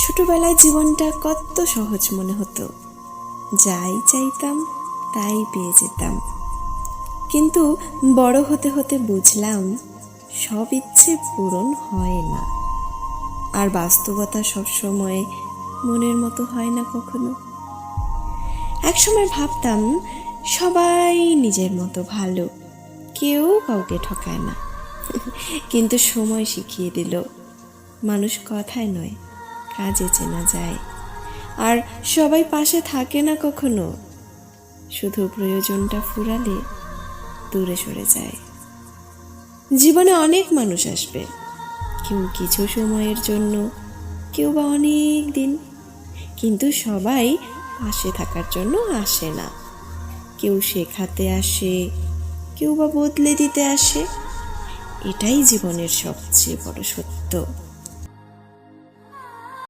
ছোটবেলায় জীবনটা কত সহজ মনে হতো, যাই চাইতাম তাই পেয়ে যেতাম। কিন্তু বড় হতে হতে বুঝলাম সব ইচ্ছে পূরণ হয় না, আর বাস্তবতা সবসময় মনের মতো হয় না কখনো। একসময় ভাবতাম সবাই নিজের মতো ভালো, কেউ কাউকে ঠকায় না। কিন্তু সময় শিখিয়ে দিল মানুষ কথায় নয়, কাজে চেনা যায়। আর সবাই পাশে থাকে না কখনো, শুধু প্রয়োজনটা ফুরালে দূরে সরে যায়। জীবনে অনেক মানুষ আসবে, কেউ কিছু সময়ের জন্য, কেউ বা অনেক দিন। কিন্তু সবাই পাশে থাকার জন্য আসে না। কেউ শেখাতে আসে, কেউ বা বদলে দিতে আসে। এটাই জীবনের সবচেয়ে বড় সত্য।